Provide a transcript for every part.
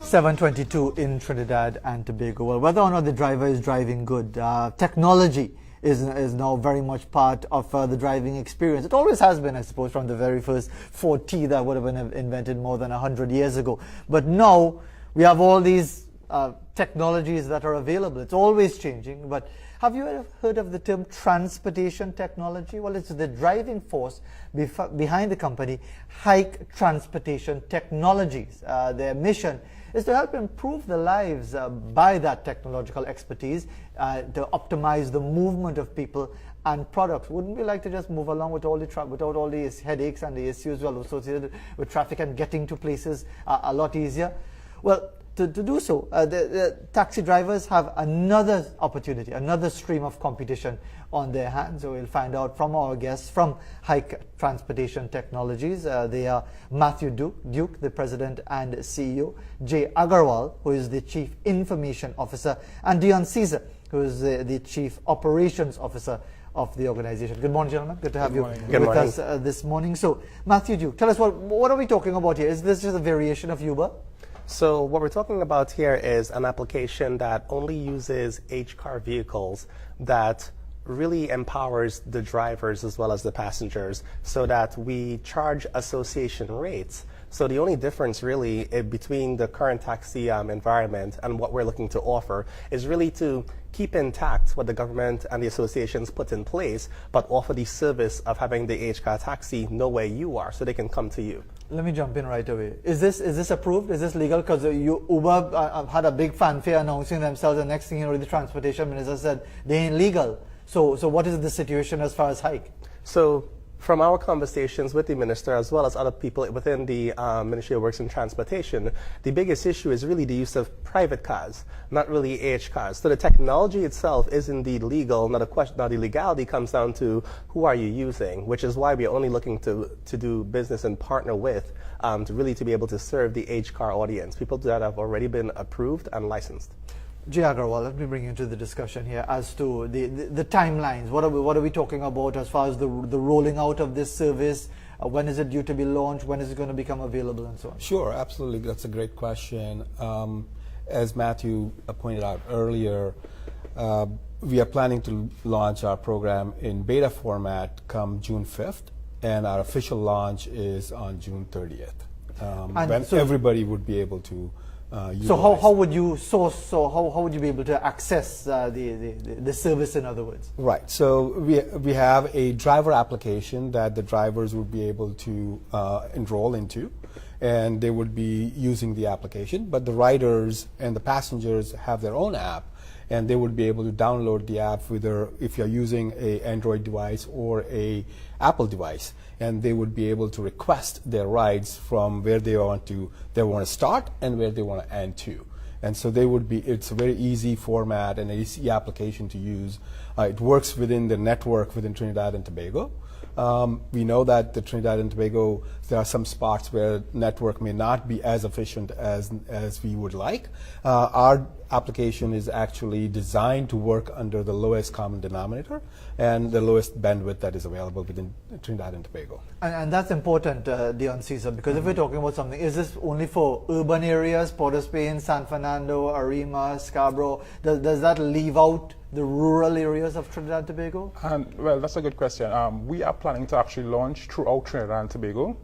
7:22 in Trinidad and Tobago. Well, whether or not the driver is driving good, technology is now very much part of the driving experience. It always has been, I suppose, from the very first Ford T that would have been invented more than 100 years ago. But now we have all these technologies that are available. It's always changing. But have you ever heard of the term transportation technology? Well, it's the driving force behind the company, Hike Transportation Technologies. Their mission is to help improve the lives by that technological expertise to optimize the movement of people and products. Wouldn't we like to just move along with all the without all these headaches and the issues associated with traffic and getting to places a lot easier? Well, to do so, the taxi drivers have another opportunity, another stream of competition on their hands. So we'll find out from our guests from Hike Transportation Technologies. They are Matthew Duke, the President and CEO, Jay Agarwal, who is the Chief Information Officer, and Dion Caesar, who is the Chief Operations Officer of the organization. Good morning, gentlemen. Good to have you with us this morning. So, Matthew Duke, tell us what are we talking about here? Is this just a variation of Uber? So what we're talking about here is an application that only uses H-car vehicles that really empowers the drivers as well as the passengers so that we charge association rates. So the only difference really between the current taxi environment and what we're looking to offer is really to keep intact what the government and the associations put in place, but offer the service of having the H-car taxi know where you are so they can come to you. Let me jump in right away. Is this approved? Is this legal? Because Uber had a big fanfare announcing themselves. The next thing you know, the transportation minister said they ain't legal. So what is the situation as far as Hike? So from our conversations with the minister as well as other people within the Ministry of Works and Transportation, the biggest issue is really the use of private cars, not really H cars. So the technology itself is indeed legal. Now the legality comes down to who are you using, which is why we're only looking to do business and partner with to be able to serve the H car audience, people that have already been approved and licensed. Jay Agarwal, let me bring you into the discussion here as to the timelines. What are we talking about as far as the rolling out of this service? When is it due to be launched? When is it going to become available and so on? Sure, absolutely. That's a great question. As Matthew pointed out earlier, we are planning to launch our program in beta format come June 5th, and our official launch is on June 30th, when everybody would be able to so how would you source? So how would you be able to access the service? In other words, right. So we have a driver application that the drivers would be able to enroll into, and they would be using the application. But the riders and the passengers have their own app, and they would be able to download the app whether if you're using an Android device or a Apple device, and they would be able to request their rides from where they want to start and where they want to end to. And so it's a very easy format and an easy application to use. It works within the network within Trinidad and Tobago. We know that the Trinidad and Tobago, there are some spots where network may not be as efficient as we would like. Our application is actually designed to work under the lowest common denominator and the lowest bandwidth that is available within Trinidad and Tobago. And that's important, Dion Caesar, because if we're talking about something, is this only for urban areas, Port of Spain, San Fernando, Arima, Scarborough? Does that leave out the rural areas of Trinidad and Tobago? Well, that's a good question. We are planning to actually launch throughout Trinidad and Tobago.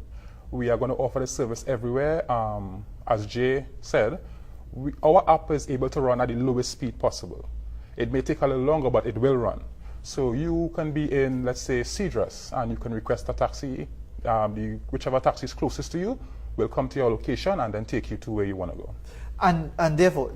We are going to offer the service everywhere. As Jay said, our app is able to run at the lowest speed possible. It may take a little longer, but it will run. So you can be in, let's say, Cedras, and you can request a taxi. Whichever taxi is closest to you will come to your location and then take you to where you want to go. And therefore,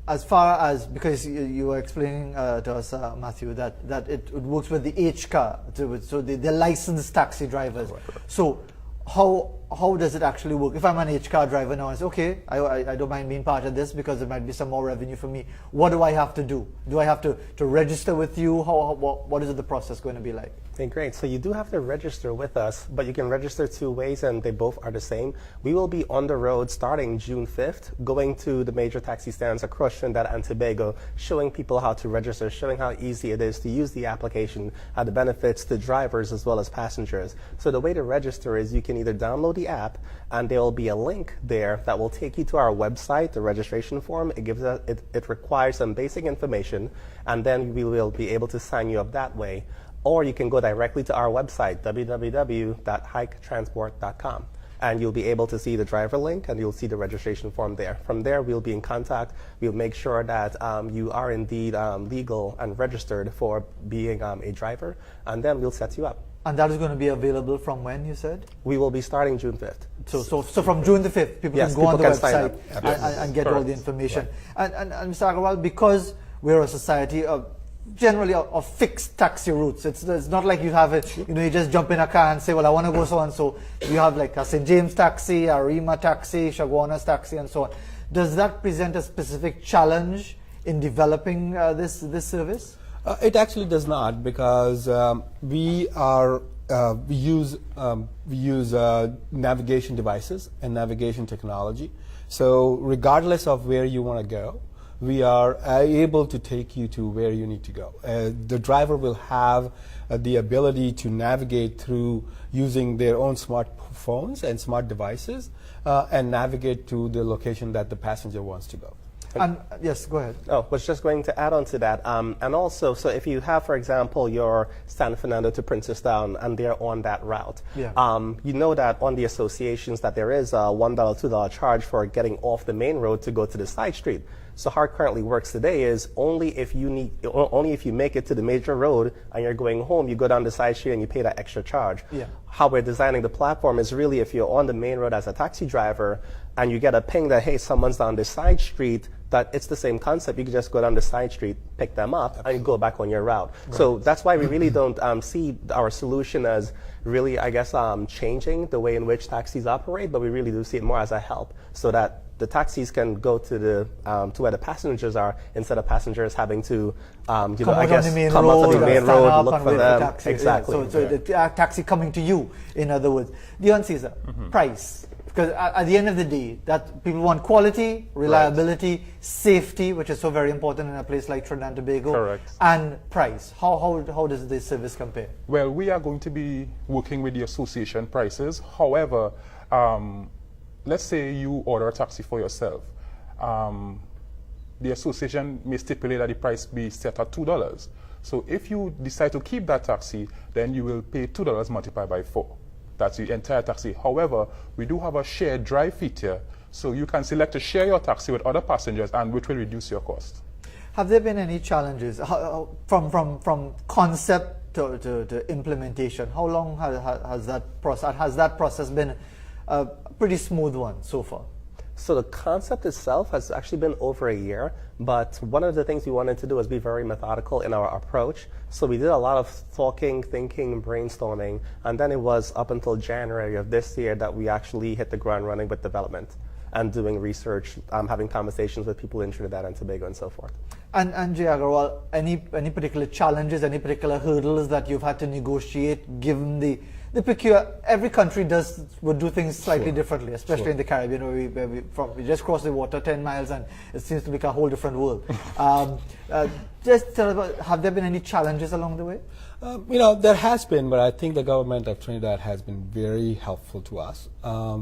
as far as, because you were explaining to us, Matthew, that it works with the H-car, so the licensed taxi drivers. Right. So how does it actually work? If I'm an H-car driver now, I say, okay, I don't mind being part of this because there might be some more revenue for me. What do I have to do? Do I have to register with you? What is the process going to be like? Okay, great. So you do have to register with us, but you can register 2 ways, and they both are the same. We will be on the road starting June 5th, going to the major taxi stands across Trinidad and Tobago, showing people how to register, showing how easy it is to use the application, the benefits to drivers as well as passengers. So the way to register is you can either download the app, and there will be a link there that will take you to our website, the registration form. It requires some basic information, and then we will be able to sign you up that way. Or you can go directly to our website, www.hiketransport.com, and you'll be able to see the driver link, and you'll see the registration form there. From there, we'll be in contact. We'll make sure that you are indeed legal and registered for being a driver, and then we'll set you up. And that is going to be available from when, you said? We will be starting June 5th. So from June the 5th, people Yes, can go on the people can sign website and get all the information. Right. And Mr. Agarwal, because we're a society of generally of fixed taxi routes. It's not like you have it, you just jump in a car and say, well, I want to go so and so. You have like a St. James taxi, a Rima taxi, Chaguanas taxi, and so on. Does that present a specific challenge in developing this service? It actually does not, because we use navigation devices and navigation technology. So regardless of where you want to go, we are able to take you to where you need to go. The driver will have the ability to navigate through using their own smartphones and smart devices and navigate to the location that the passenger wants to go. And yes, go ahead. Oh, was just going to add on to that. And also, so if you have, for example, your San Fernando to Princestown and they're on that route, you know that on the associations that there is a $1, $2 charge for getting off the main road to go to the side street. So how it currently works today is only if you make it to the major road and you're going home, you go down the side street and you pay that extra charge. Yeah. How we're designing the platform is really if you're on the main road as a taxi driver and you get a ping that, hey, someone's down the side street, that it's the same concept. You can just go down the side street, pick them up, and you go back on your route. Right. So that's why we really don't see our solution as really, I guess, changing the way in which taxis operate, but we really do see it more as a help so that the taxis can go to the to where the passengers are instead of passengers having to, come out on the main road, look for them. Taxi. Exactly. Yeah. So the taxi coming to you, in other words. Dion Caesar, price. Because at the end of the day, that people want quality, reliability, safety, which is so very important in a place like Trinidad and Tobago, correct, and price. How does this service compare? Well, we are going to be working with the association prices. However, let's say you order a taxi for yourself. The association may stipulate that the price be set at $2. So if you decide to keep that taxi, then you will pay $2 multiplied by 4. That's the entire taxi. However, we do have a shared drive feature, so you can select to share your taxi with other passengers, and which will reduce your cost. Have there been any challenges from concept to implementation? How long has that process been a pretty smooth one so far? So the concept itself has actually been over a year, but one of the things we wanted to do was be very methodical in our approach. So we did a lot of talking, thinking, brainstorming, and then it was up until January of this year that we actually hit the ground running with development and doing research, having conversations with people in Trinidad and Tobago and so forth. And Jay Agarwal, any particular challenges, any particular hurdles that you've had to negotiate given the peculiar, every country would do things slightly differently, especially in the Caribbean, where we just cross the water 10 miles and it seems to be a whole different world. Just tell about, have there been any challenges along the way? There has been, but I think the government of Trinidad has been very helpful to us.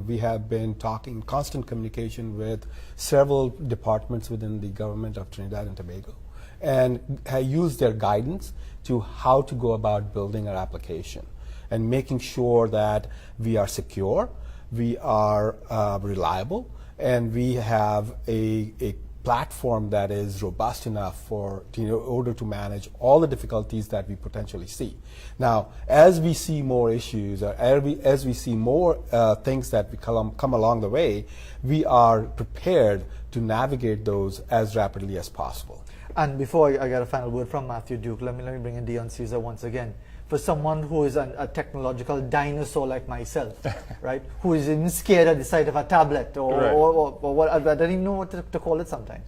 We have been talking, constant communication with several departments within the government of Trinidad and Tobago, and used their guidance to how to go about building our application and making sure that we are secure, we are reliable, and we have a platform that is robust enough in order to manage all the difficulties that we potentially see. Now, as we see more issues, or as we see more things that come along the way, we are prepared to navigate those as rapidly as possible. And before I get a final word from Matthew Duke, let me bring in Dion Caesar once again. For someone who is a technological dinosaur like myself, right, who is even scared at the sight of a tablet or what, I don't even know what to call it sometimes.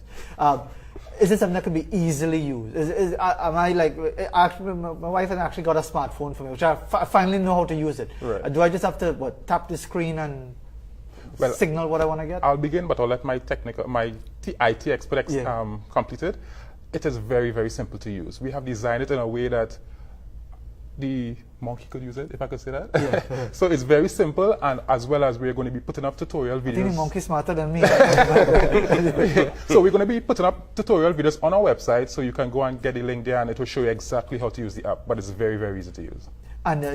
Is it something that can be easily used? Am I like, actually, my wife has actually got a smartphone for me, which I finally know how to use it. Right. Do I just have to tap the screen and signal what I want to get? I'll begin, but I'll let my IT expert complete it. It is very, very simple to use. We have designed it in a way that the monkey could use it, if I could say that. Yeah. So it's very simple, and as well as we're going to be putting up tutorial videos. I think the monkey's smarter than me. So we're going to be putting up tutorial videos on our website, so you can go and get the link there, and it will show you exactly how to use the app. But it's very, very easy to use. And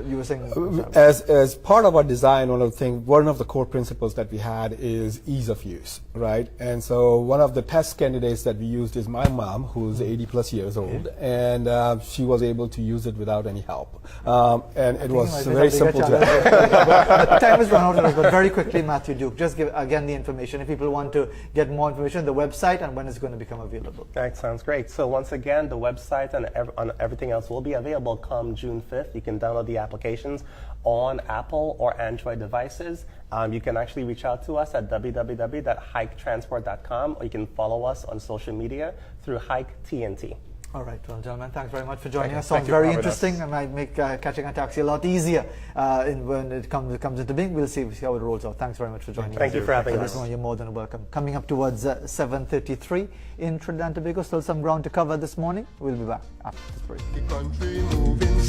you were saying, as part of our design, one of the core principles that we had is ease of use, right? And so one of the test candidates that we used is my mom, who's 80 plus years old, and she was able to use it without any help. And it was very simple to Time is run out, but very quickly, Matthew Duke, just give again the information if people want to get more information, the website and when it's going to become available. That sounds great. So once again, the website and everything else will be available come June 5th. You can download the applications on Apple or Android devices. You can actually reach out to us at www.hiketransport.com, or you can follow us on social media through Hike TNT. All right, well, gentlemen, thanks very much for joining us. Thank Sounds you for very having interesting, us. and might make catching a taxi a lot easier when it comes into being. We'll see how it rolls out. Thanks very much for joining us. Thank you for having us. You're more than welcome. Coming up towards 7:33 in Trinidad and Tobago, still some ground to cover this morning. We'll be back after this break. The country moving